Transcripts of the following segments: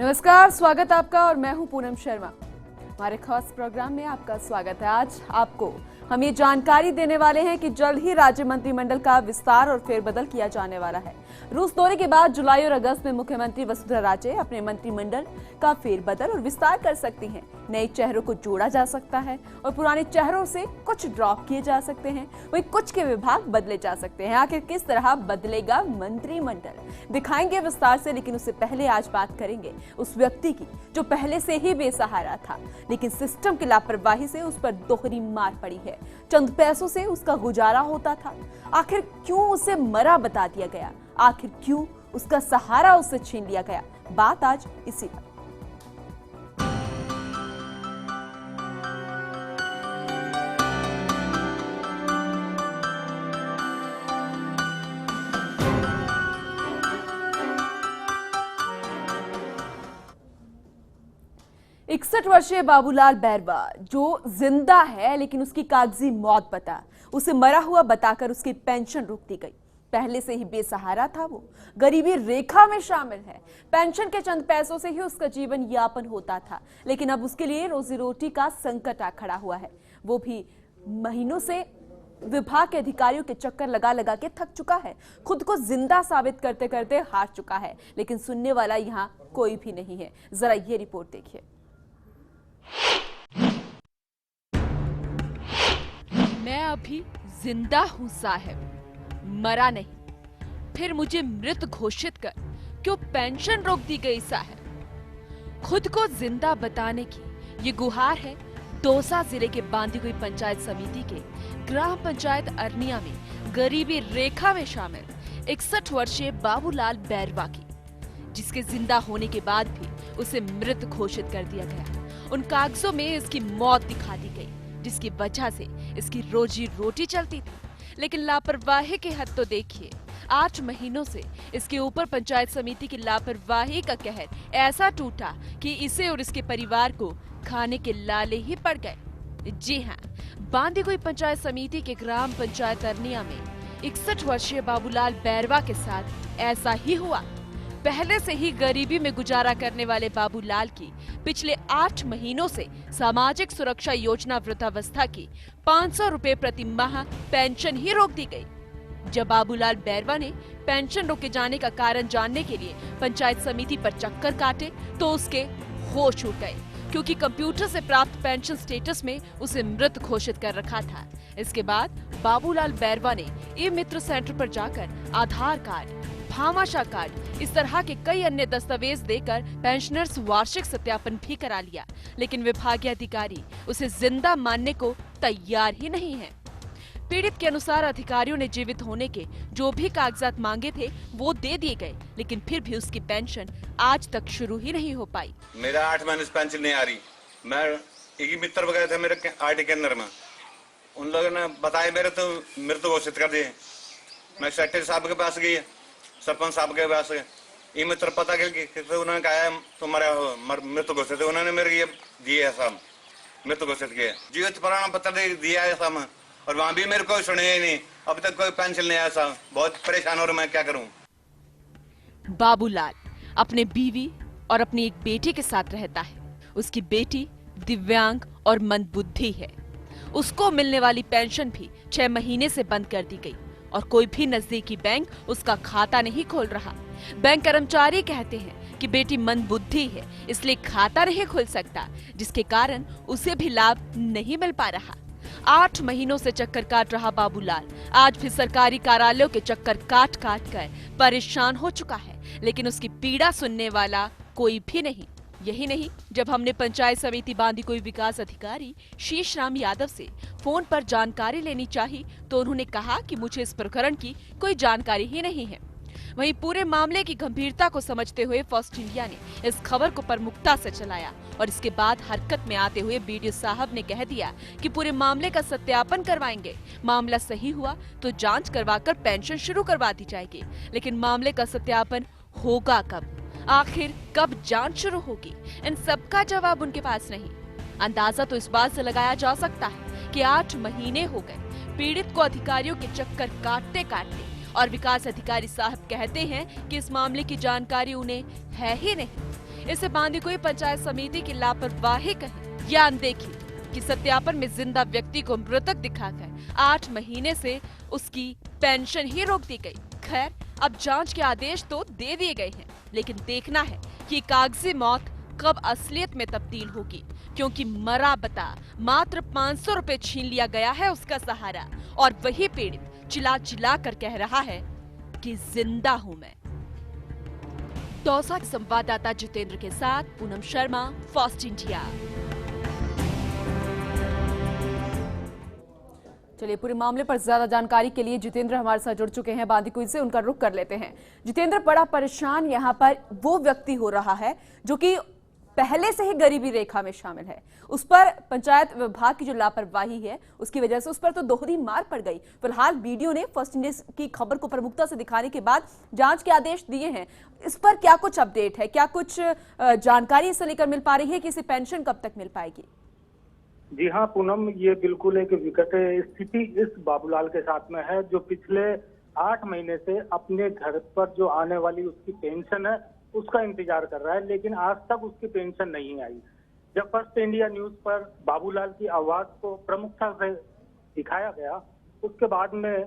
नमस्कार, स्वागत आपका और मैं हूं पूनम शर्मा। हमारे खास प्रोग्राम में आपका स्वागत है। आज आपको हम ये जानकारी देने वाले हैं कि जल्द ही राज्य मंत्रिमंडल का विस्तार और फेरबदल किया जाने वाला है। रूस दौरे के बाद जुलाई और अगस्त में मुख्यमंत्री वसुंधरा राजे अपने मंत्रिमंडल का फेरबदल और विस्तार कर सकती हैं। नए चेहरों को जोड़ा जा सकता है और पुराने चेहरों से कुछ ड्रॉप किए जा सकते हैं, वहीं कुछ के विभाग बदले जा सकते हैं। आखिर किस तरह बदलेगा मंत्रिमंडल, दिखाएंगे विस्तार से, लेकिन उससे पहले आज बात करेंगे उस व्यक्ति की जो पहले से ही बेसहारा था, लेकिन सिस्टम की लापरवाही से उस पर दोहरी मार पड़ी है। चंद पैसों से उसका गुजारा होता था, आखिर क्यों उसे मरा बता दिया गया, आखिर क्यों उसका सहारा उससे छीन लिया गया। बात आज इसी पर। 61 वर्षीय बाबूलाल बैरवा जो जिंदा है लेकिन उसकी कागजी मौत बता, उसे मरा हुआ बताकर उसकी पेंशन रोक दी गई। पहले से ही बेसहारा था, वो गरीबी रेखा में शामिल है। पेंशन के चंद पैसों से ही उसका जीवन यापन होता था, लेकिन अब उसके लिए रोजी रोटी का संकट आ खड़ा हुआ है। वो भी महीनों से विभाग के अधिकारियों के चक्कर लगा लगा के थक चुका है, खुद को जिंदा साबित करते करते हार चुका है, लेकिन सुनने वाला यहाँ कोई भी नहीं है। जरा ये रिपोर्ट देखिए। मैं अभी जिंदा हूं साहब, मरा नहीं। फिर मुझे मृत घोषित कर क्यों पेंशन रोक दी गई साहब। खुद को जिंदा बताने की ये गुहार है दौसा जिले के बांदीकुई पंचायत समिति के ग्राम पंचायत अरनिया में गरीबी रेखा में शामिल 61 वर्षीय बाबूलाल बैरवा की, जिसके जिंदा होने के बाद भी उसे मृत घोषित कर दिया गया। उन कागजों में इसकी मौत दिखा दी गई, जिसकी वजह से इसकी रोजी रोटी चलती थी। लेकिन लापरवाही की हद तो देखिए। 8 महीनों से इसके ऊपर पंचायत समिति की लापरवाही का कहर ऐसा टूटा कि इसे और इसके परिवार को खाने के लाले ही पड़ गए। जी हाँ, बांदीकुई पंचायत समिति के ग्राम पंचायत अरनिया में 61 वर्षीय बाबूलाल बैरवा के साथ ऐसा ही हुआ। पहले से ही गरीबी में गुजारा करने वाले बाबूलाल की पिछले 8 महीनों से सामाजिक सुरक्षा योजना वृद्धावस्था की 500 रुपए प्रति माह पेंशन ही रोक दी गई। जब बाबूलाल बैरवा ने पेंशन रोके जाने का कारण जानने के लिए पंचायत समिति पर चक्कर काटे तो उसके होश उड़ गए, क्योंकि कंप्यूटर से प्राप्त पेंशन स्टेटस में उसे मृत घोषित कर रखा था। इसके बाद बाबूलाल बैरवा ने ई मित्र सेंटर पर जाकर आधार कार्ड, भामाशाह कार्ड, इस तरह के कई अन्य दस्तावेज देकर पेंशनर्स वार्षिक सत्यापन भी करा लिया, लेकिन विभागीय अधिकारी उसे जिंदा मानने को तैयार ही नहीं है। पीड़ित के अनुसार अधिकारियों ने जीवित होने के जो भी कागजात मांगे थे वो दे दिए गए, लेकिन फिर भी उसकी पेंशन आज तक शुरू ही नहीं हो पाई। मेरा 8 महीने से पेंशन नहीं आ रही। मैं एक मित्र वगैरह थे मेरे आईटी के अंदर में, उन लोगों ने बताया मेरे तो मृत घोषित कर दिए। मैं सेक्रेटरी साहब के पास गई, सरपंच साहब के पास ये मित्र पता कि उन्होंने कहा तुम्हारा मृत घोषित, उन्होंने मेरे ये दिए है साहब, मृत घोषित किए, जीवित प्रमाण पत्र दिया है साहब, और वहाँ भी मेरे को सुने ही नहीं। अब तक कोई पेंशन नहीं आया साहब, बहुत परेशान हो रहा, मैं क्या करूँ। बाबूलाल अपने बीवी और अपनी एक बेटी के साथ रहता है। उसकी बेटी दिव्यांग और मंदबुद्धि है। उसको मिलने वाली पेंशन भी 6 महीने से बंद कर दी गई और कोई भी नजदीकी बैंक उसका खाता नहीं खोल रहा। बैंक कर्मचारी कहते हैं कि बेटी मंदबुद्धि है, इसलिए खाता नहीं खुल सकता, जिसके कारण उसे भी लाभ नहीं मिल पा रहा। 8 महीनों से चक्कर काट रहा बाबूलाल आज फिर सरकारी कार्यालयों के चक्कर काट काट कर परेशान हो चुका है, लेकिन उसकी पीड़ा सुनने वाला कोई भी नहीं। यही नहीं, जब हमने पंचायत समिति बांदीकुई विकास अधिकारी शीश राम यादव से फोन पर जानकारी लेनी चाही तो उन्होंने कहा कि मुझे इस प्रकरण की कोई जानकारी ही नहीं है। वहीं पूरे मामले की गंभीरता को समझते हुए फर्स्ट इंडिया ने इस खबर को प्रमुखता से चलाया और इसके बाद हरकत में आते हुए बीडीओ साहब ने कह दिया कि पूरे मामले का सत्यापन करवाएंगे। मामला सही हुआ तो जांच करवाकर पेंशन शुरू करवा दी जाएगी, लेकिन मामले का सत्यापन होगा कब, आखिर कब जांच शुरू होगी, इन सबका जवाब उनके पास नहीं। अंदाजा तो इस बात से लगाया जा सकता है कि 8 महीने हो गए पीड़ित को अधिकारियों के चक्कर काटते काटते और विकास अधिकारी साहब कहते हैं कि इस मामले की जानकारी उन्हें है ही नहीं। इसे बांदी कोई पंचायत समिति की लापरवाही कही या अनदेखी कि सत्यापन में जिंदा व्यक्ति को मृतक दिखाकर 8 महीने से उसकी पेंशन ही रोक दी गई। खैर, अब जांच के आदेश तो दे दिए गए हैं, लेकिन देखना है कि कागजी मौत कब असलियत में तब्दील होगी, क्योंकि मरा बता मात्र 500 रुपए छीन लिया गया है उसका सहारा, और वही पीड़ित चिल्ला चिल्ला कर कह रहा है कि जिंदा हूं मैं। दौसा के संवाददाता जितेंद्र के साथ पूनम शर्मा, फास्ट इंडिया। चलिए, पूरे मामले पर ज्यादा जानकारी के लिए जितेंद्र हमारे साथ जुड़ चुके हैं बांदी कुई से, उनका रुख कर लेते हैं। जितेंद्र, बड़ा परेशान यहाँ पर वो व्यक्ति हो रहा है जो कि पहले से ही गरीबी रेखा में शामिल है। उस पर पंचायत विभाग की जो लापरवाही है उसकी वजह से उस पर तो दोहरी मार पड़ गई। फिलहाल वीडियो ने फर्स्ट इंडिया की खबर को प्रमुखता से दिखाने के बाद जांच के आदेश दिए हैं। इस पर क्या कुछ अपडेट है, क्या कुछ जानकारी इससे लेकर मिल पा रही है कि इसे पेंशन कब तक मिल पाएगी? जी हाँ पूनम, ये बिल्कुल एक विकट स्थिति इस बाबूलाल के साथ में है, जो पिछले 8 महीने से अपने घर पर जो आने वाली उसकी पेंशन है उसका इंतजार कर रहा है, लेकिन आज तक उसकी पेंशन नहीं आई। जब फर्स्ट इंडिया न्यूज पर बाबूलाल की आवाज को प्रमुखता से दिखाया गया, उसके बाद में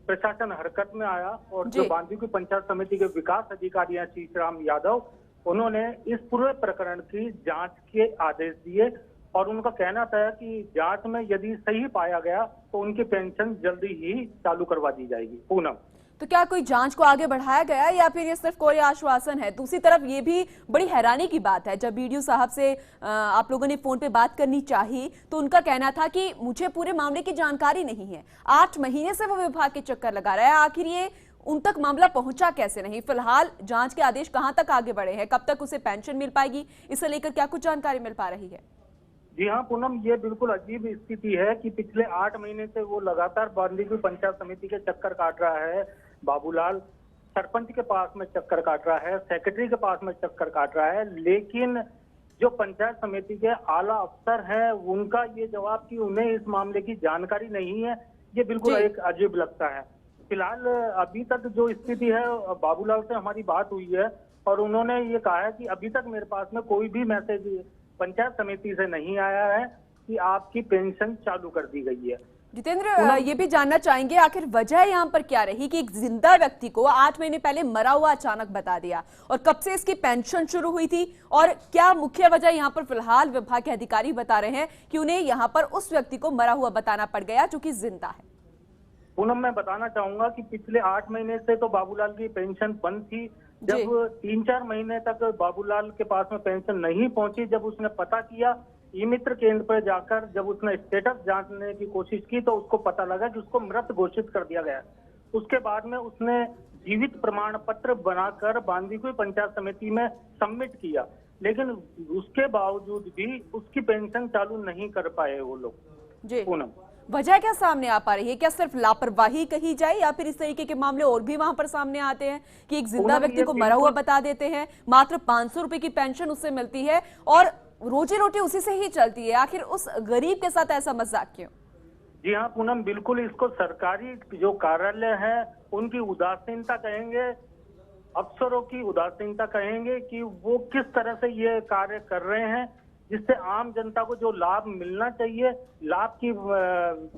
प्रशासन हरकत में आया और जो बांदी की पंचायत समिति के विकास अधिकारी हैं शीशराम यादव, उन्होंने इस पूरे प्रकरण की जांच के आदेश दिए और उनका कहना था कि जांच में यदि सही पाया गया तो उनकी पेंशन जल्दी ही चालू करवा दी जाएगी। पूनम, तो क्या कोई जांच को आगे बढ़ाया गया या फिर ये सिर्फ कोई आश्वासन है? दूसरी तरफ ये भी बड़ी हैरानी की बात है, जब बीडीओ साहब से आप लोगों ने फोन पे बात करनी चाहिए तो उनका कहना था कि मुझे पूरे मामले की जानकारी नहीं है। 8 महीने से वो विभाग के चक्कर लगा रहा है, आखिर ये उन तक मामला पहुंचा कैसे नहीं? फिलहाल जांच के आदेश कहां तक आगे बढ़े हैं, कब तक उसे पेंशन मिल पाएगी, इसे लेकर क्या कुछ जानकारी मिल पा रही है? जी हाँ पूनम, ये बिल्कुल अजीब स्थिति है कि पिछले 8 महीने से वो लगातार बांदी की पंचायत समिति के चक्कर काट रहा है। बाबूलाल सरपंच के पास में चक्कर काट रहा है, सेक्रेटरी के पास में चक्कर काट रहा है, लेकिन जो पंचायत समिति के आला अफसर हैं उनका ये जवाब कि उन्हें इस मामले की जानकारी नहीं है, ये बिल्कुल एक अजीब लगता है। फिलहाल अभी तक जो स्थिति है, बाबूलाल से हमारी बात हुई है और उन्होंने ये कहा है कि अभी तक मेरे पास में कोई भी मैसेज पंचायत समिति से नहीं आया है कि आपकी पेंशन चालू कर दी गई है। जितेंद्र, ये भी जानना चाहेंगे आखिर वजह यहाँ पर क्या रही कि एक जिंदा व्यक्ति को 8 महीने पहले मरा हुआ अचानक बता दिया, और कब से इसकी पेंशन शुरू हुई थी, और क्या मुख्य वजह यहाँ पर फिलहाल विभाग के अधिकारी बता रहे हैं कि उन्हें यहाँ पर उस व्यक्ति को मरा हुआ बताना पड़ गया जो कि जिंदा है? पूनम, मैं बताना चाहूंगा कि पिछले 8 महीने से तो बाबूलाल की पेंशन बंद थी। जब 3-4 महीने तक बाबूलाल के पास में पेंशन नहीं पहुंची, जब उसने पता किया ई मित्र केंद्र पर जाकर, जब उसने स्टेटस जांचने की कोशिश की तो उसको पता लगा कि उसको मृत घोषित कर दिया गया। उसके बाद में उसने जीवित प्रमाण पत्र बनाकर बांदी की पंचायत समिति में सबमिट किया, लेकिन उसके बावजूद भी उसकी पेंशन चालू नहीं कर पाए वो लोग। पूनम, वजह क्या सामने आ पा रही है? क्या सिर्फ लापरवाही कही जाए या फिर इस तरीके के मामले और भी वहां पर सामने आते हैं कि एक जिंदा व्यक्ति को मरा हुआ बता देते हैं, मात्र 500 रुपए की पेंशन उससे मिलती है और रोजी रोटी उसी से ही चलती है? आखिर उस गरीब के साथ ऐसा मजाक क्यों? जी हाँ पूनम, बिल्कुल इसको सरकारी जो कार्यालय है उनकी उदासीनता कहेंगे, अफसरों की उदासीनता कहेंगे कि वो किस तरह से ये कार्य कर रहे हैं, जिससे आम जनता को जो लाभ मिलना चाहिए लाभ की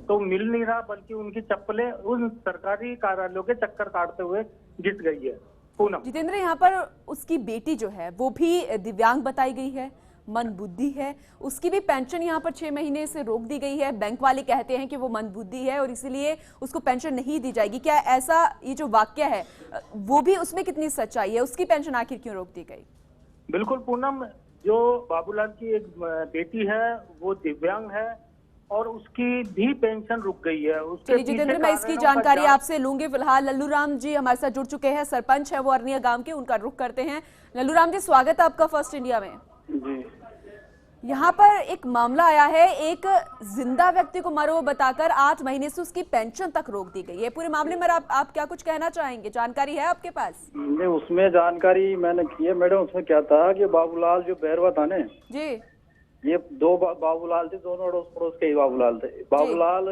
तो मिल नहीं रहा, बल्कि उनकी चप्पलें उन सरकारी कार्यालयों के चक्कर काटते हुए घिस गई है। पूनम, जितेंद्र, यहाँ पर उसकी बेटी जो है वो भी दिव्यांग बताई गई है, मंद बुद्धि है, उसकी भी पेंशन यहाँ पर 6 महीने से रोक दी गई है। बैंक वाले कहते हैं कि वो मंद बुद्धि है और इसीलिए उसको पेंशन नहीं दी जाएगी। क्या ऐसा ये जो वाक्य है वो भी उसमें कितनी सच्चाई है? उसकी पेंशन आखिर क्यों रोक दी गई? बिल्कुल पूनम, जो बाबूलाल की एक बेटी है वो दिव्यांग है और उसकी भी पेंशन रुक गई है। चलिए जितेंद्र, मैं इसकी जानकारी आपसे लूंगी। फिलहाल लल्लू राम जी हमारे साथ जुड़ चुके हैं, सरपंच है वो अरनिया गांव के, उनका रुख करते हैं। लल्लू राम जी, स्वागत है आपका फर्स्ट इंडिया में। जी, यहाँ पर एक मामला आया है, एक जिंदा व्यक्ति को मरा हुआ बताकर 8 महीने से उसकी पेंशन तक रोक दी गई है। पूरे मामले में आप क्या कुछ कहना चाहेंगे? जानकारी है आपके पास? नहीं, उसमें जानकारी मैंने की है मैडम। उसमें क्या था कि बाबूलाल जो बैरवा था ने जी, ये 2 बाबूलाल थे, दोनों अड़ोस पड़ोस के ही बाबूलाल थे। बाबूलाल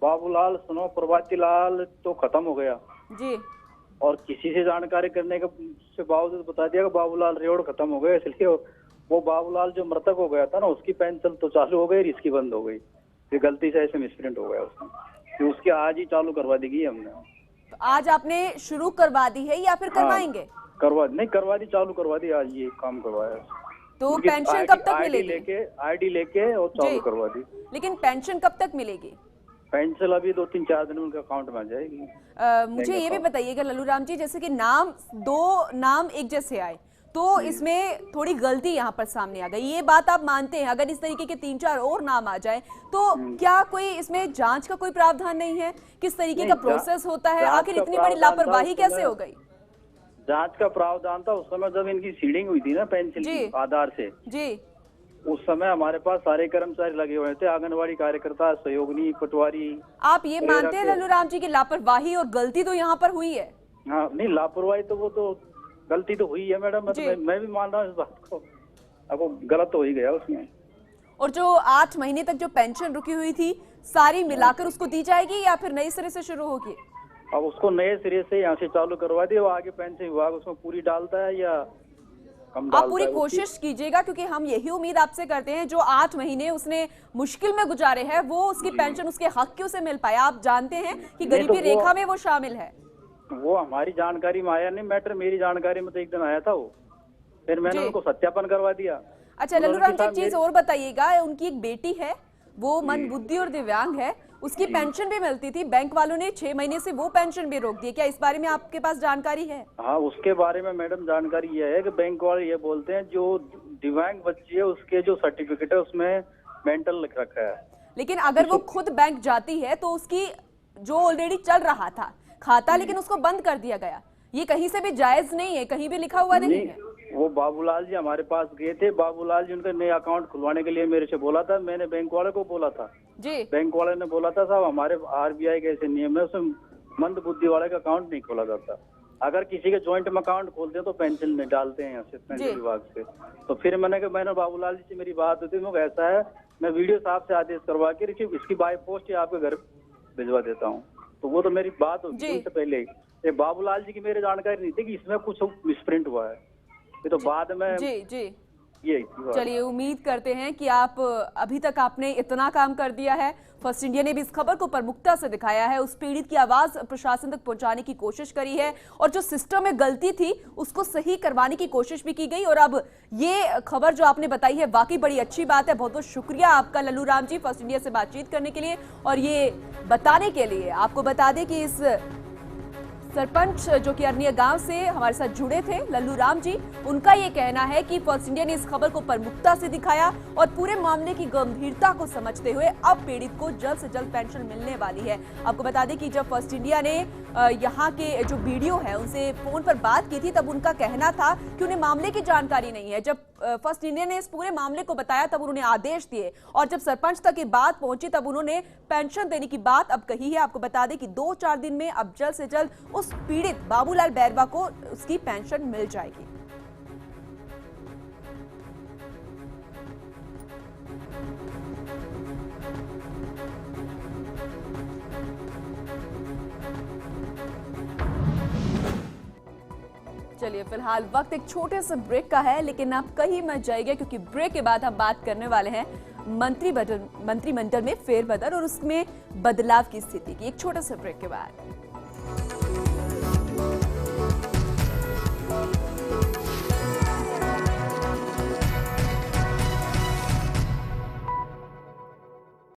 बाबूलाल सुनो प्रभाती लाल तो खत्म हो गया जी। और किसी से जानकारी करने के से बावजूद बता दिया कि बाबूलाल रेवड़ खत्म हो गया, इसलिए वो बाबूलाल जो मृतक हो गया था ना उसकी पेंशन तो चालू हो गई, इसकी बंद हो गई। ये गलती से ऐसे मिसप्रिंट हो गया उसमें, तो उसकी आज ही चालू करवा दी गई हमने। तो आज आपने शुरू करवा दी है या फिर करवाएंगे? करवा दी, चालू करवा दी, आज ये काम करवाया। तो पेंशन कब तक मिलेगी? आईडी लेके और चालू करवा दी। लेकिन पेंशन कब तक मिलेगी? पेंशन अभी 2-3-4 दिन में उनके अकाउंट में आ जाएगी। मुझे ये भी बताइएगा लल्लू राम जी, जैसे कि दो नाम एक जैसे आए तो इसमें थोड़ी गलती यहाँ पर सामने आ गई, ये बात आप मानते हैं? अगर इस तरीके के 3-4 और नाम आ जाए तो क्या कोई इसमें जांच का कोई प्रावधान नहीं है? किस तरीके का प्रोसेस होता है? आखिर इतनी बड़ी लापरवाही कैसे हो गई? जांच का प्रावधान था उस समय जब इनकी सीडिंग हुई थी ना पेंशन की आधार से जी। उस समय हमारे पास सारे कर्मचारी लगे हुए थे, आंगनवाड़ी कार्यकर्ता, सहयोगिनी, पटवारी। आप ये मानते हैं लल्लू राम जी की लापरवाही और गलती तो यहाँ पर हुई है? हाँ नहीं, लापरवाही तो वो तो गलती तो हुई है मैडम, मैं भी मान रहा हूँ इस बात को। अब वो गलत तो हो ही गया उसमें। और जो 8 महीने तक जो पेंशन रुकी हुई थी सारी मिलाकर उसको दी जाएगी या फिर नए सिरे से शुरू होगी? अब उसको नए सिरे से यहाँ से चालू करवा दिया, वो आगे पेंशन विभाग उसमें पूरी डालता है या कम डालता है? आप पूरी कोशिश कीजिएगा, क्योंकि हम यही उम्मीद आपसे करते हैं जो 8 महीने उसने मुश्किल में गुजारे हैं वो उसकी पेंशन उसके हक की उसे मिल पाए। आप जानते हैं कि गरीबी रेखा में वो शामिल है। वो हमारी जानकारी में आया नहीं मैटर, मेरी जानकारी में तो एक दिन आया था वो, फिर मैंने उनको सत्यापन करवा दिया। अच्छा लल्लू राम जी, एक चीज और बताइएगा, उनकी एक बेटी है वो मंदबुद्धि और दिव्यांग है, उसकी पेंशन भी मिलती थी, बैंक वालों ने 6 महीने से वो पेंशन भी रोक दी, क्या इस बारे में आपके पास जानकारी है? हाँ उसके बारे में मैडम जानकारी ये है कि बैंक वाले ये बोलते हैं जो दिव्यांग बच्ची है उसके जो सर्टिफिकेट है उसमें मेंटल लिख रखा है। लेकिन अगर वो खुद बैंक जाती है तो उसकी जो ऑलरेडी चल रहा था खाता, लेकिन उसको बंद कर दिया गया, ये कहीं से भी जायज नहीं है, कहीं भी लिखा हुआ नहीं है। वो बाबूलाल जी हमारे पास गए थे, बाबूलाल जी उनका नया अकाउंट खुलवाने के लिए मेरे से बोला था, मैंने बैंक वाले को बोला था जी। बैंक वाले ने बोला था साहब हमारे आरबीआई के ऐसे नियम है, उसमें मंद बुद्धि वाले का अकाउंट नहीं खोला जाता, अगर किसी के जॉइंट में अकाउंट खोलते हैं तो पेंशन में डालते हैं यहाँ से पेंशन विभाग से। तो फिर मैंने बाबूलाल जी से मेरी बात होती है, ऐसा है मैं वीडियो साहब से आदेश करवा के इसकी बाय पोस्ट आपके घर भिजवा देता हूँ। तो वो तो मेरी बात होगी उनसे पहले, ये बाबूलाल जी की मेरी जानकारी नहीं थी कि इसमें कुछ मिसप्रिंट हुआ है, ये तो बाद में जी। ये चलिए उम्मीद करते हैं कि आप अभी तक आपने इतना काम कर दिया है। फर्स्ट इंडिया ने भी इस खबर को प्रमुखता से दिखाया है, उस पीड़ित की आवाज प्रशासन तक पहुंचाने की कोशिश करी है और जो सिस्टम में गलती थी उसको सही करवाने की कोशिश भी की गई। और अब ये खबर जो आपने बताई है वाकई बड़ी अच्छी बात है। बहुत बहुत शुक्रिया आपका लल्लू राम जी फर्स्ट इंडिया से बातचीत करने के लिए और ये बताने के लिए। आपको बता दें कि इस सरपंच जो कि अरनिया गांव से हमारे साथ जुड़े थे लल्लू राम जी, उनका ये कहना है कि फर्स्ट इंडिया ने इस खबर को प्रमुखता से दिखाया और पूरे मामले की गंभीरता को समझते हुए अब पीड़ित को जल्द से जल्द पेंशन मिलने वाली है। आपको बता दें कि जब फर्स्ट इंडिया ने यहाँ के जो वीडियो है उनसे फोन पर बात की थी तब उनका कहना था कि उन्हें मामले की जानकारी नहीं है। जब फर्स्ट इंडिया ने इस पूरे मामले को बताया तब उन्होंने आदेश दिए और जब सरपंच तक ये बात पहुंची तब उन्होंने पेंशन देने की बात अब कही है। आपको बता दें कि 2-4 दिन में अब जल्द से जल्द उस पीड़ित बाबूलाल बैरवा को उसकी पेंशन मिल जाएगी। चलिए फिलहाल वक्त एक छोटे से ब्रेक का है, लेकिन आप कहीं मत जाइए क्योंकि ब्रेक के बाद हम बात करने वाले हैं मंत्रिमंडल में फेरबदल और उसमें बदलाव की स्थिति की। एक छोटे से ब्रेक के बाद